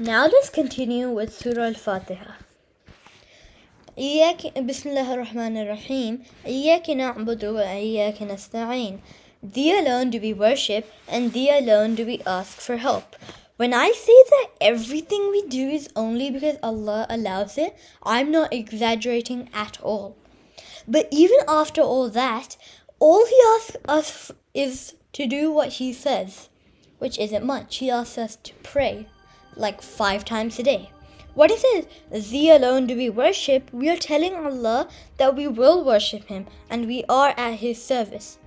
Now let's continue with Surah Al-Fatiha. بسم الله الرحمن الرحيم إياك نعبد وإياك نستعين. Thee alone do we worship, and Thee alone do we ask for help. When I say that everything we do is only because Allah allows it, I'm not exaggerating at all. But even after all that, all He asks us is to do what He says, which isn't much. He asks us to pray like 5 times a day. What He says, Thee alone do we worship, we are telling Allah that we will worship Him and we are at His service.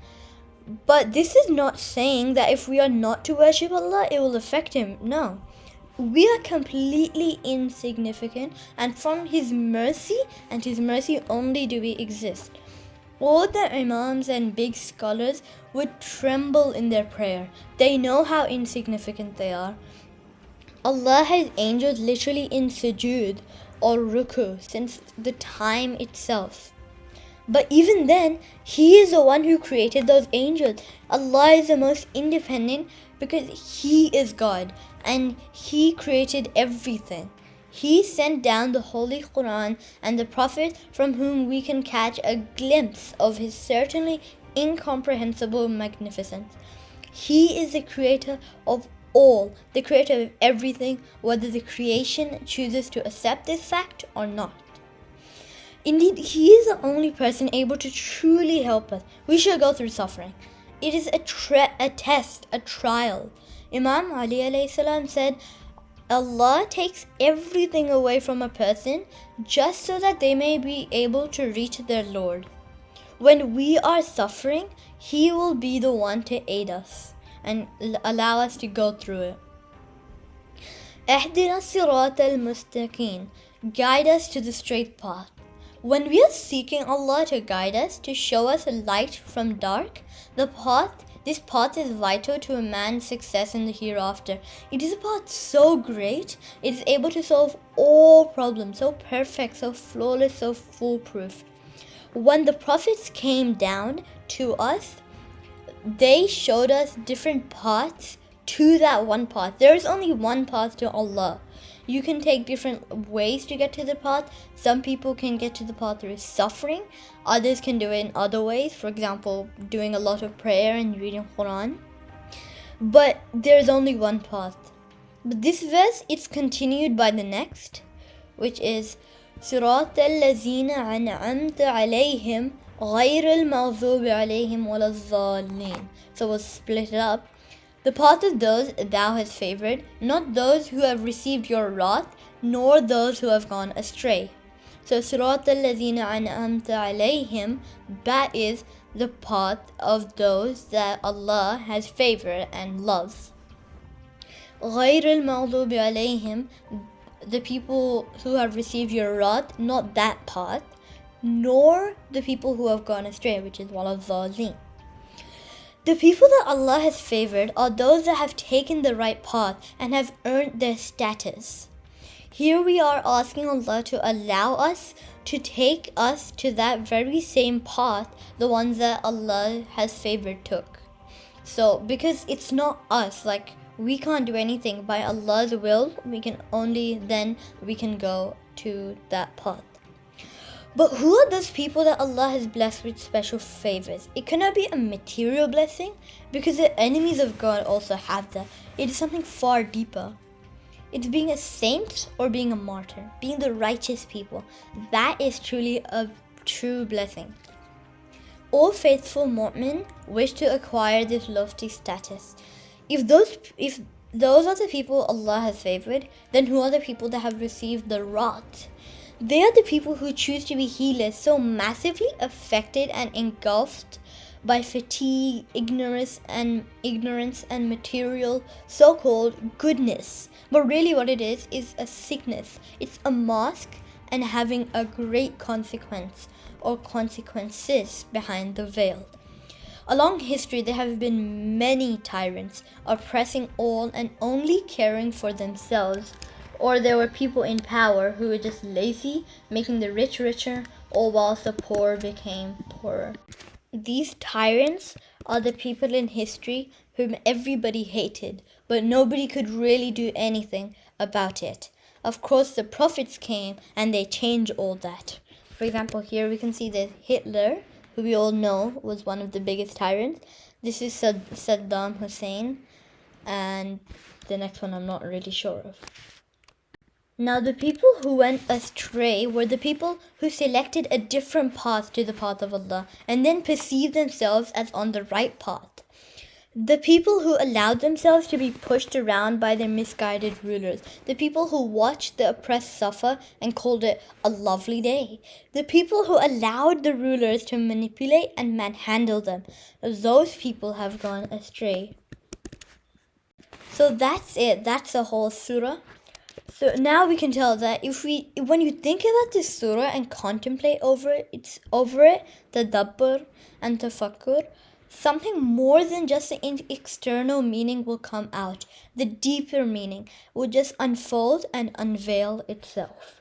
But this is not saying that if we are not to worship Allah, it will affect Him. No. We are completely insignificant, and from His mercy and His mercy only do we exist. All the imams and big scholars would tremble in their prayer. They know how insignificant they are. Allah has angels literally in sujood or ruku since the time itself. But even then, He is the one who created those angels. Allah is the most independent because He is God and He created everything. He sent down the Holy Quran and the Prophet from whom we can catch a glimpse of His certainly incomprehensible magnificence. He is the creator of all, the creator of everything, whether the creation chooses to accept this fact or not. Indeed, He is the only person able to truly help us. We shall go through suffering. It is a test, a trial. Imam Ali alayhi salam said, Allah takes everything away from a person just so that they may be able to reach their Lord. When we are suffering, He will be the one to aid us and allow us to go through it. اهدنا الصراط المستقيم. Guide us to the straight path. When we are seeking Allah to guide us, to show us light from dark, this path is vital to a man's success in the hereafter. It is a path so great, it is able to solve all problems, so perfect, so flawless, so foolproof. When the prophets came down to us, they showed us different paths to that one path. There is only one path to Allah. You can take different ways to get to the path. Some people can get to the path through suffering. Others can do it in other ways. For example, doing a lot of prayer and reading Quran. But there's only one path. But this verse, it's continued by the next, which is صراط الذين أنعمت عليهم غير المغضوب عليهم ولا الضالين. So we'll split it up. The path of those Thou hast favored, not those who have received Your wrath, nor those who have gone astray. So صراط الذين أنعمت عليهم, that is the path of those that Allah has favored and loves. غير المغضوب عليهم, the people who have received Your wrath, not that path, nor the people who have gone astray, which is ولا الضالين. The people that Allah has favored are those that have taken the right path and have earned their status. Here we are asking Allah to allow us to take us to that very same path the ones that Allah has favored took. So because it's not us, like we can't do anything. By Allah's will, we can go to that path. But who are those people that Allah has blessed with special favors? It cannot be a material blessing because the enemies of God also have that. It is something far deeper. It's being a saint or being a martyr, being the righteous people. That is truly a true blessing. All faithful mu'min wish to acquire this lofty status. If those are the people Allah has favored, then who are the people that have received the wrath? They are the people who choose to be heedless, so massively affected and engulfed by fatigue, ignorance and material so-called goodness. But really what it is a sickness. It's a mask and having a great consequence or consequences behind the veil. Along history, there have been many tyrants oppressing all and only caring for themselves. Or there were people in power who were just lazy, making the rich richer, all whilst the poor became poorer. These tyrants are the people in history whom everybody hated, but nobody could really do anything about it. Of course, the prophets came and they changed all that. For example, here we can see that Hitler, who we all know was one of the biggest tyrants. This is Saddam Hussein, and the next one I'm not really sure of. Now, the people who went astray were the people who selected a different path to the path of Allah and then perceived themselves as on the right path. The people who allowed themselves to be pushed around by their misguided rulers. The people who watched the oppressed suffer and called it a lovely day. The people who allowed the rulers to manipulate and manhandle them. Those people have gone astray. So that's it. That's the whole surah. So now we can tell that when you think about this surah and contemplate over it, tadabbur and tafakkur, something more than just the external meaning will come out. The deeper meaning will just unfold and unveil itself.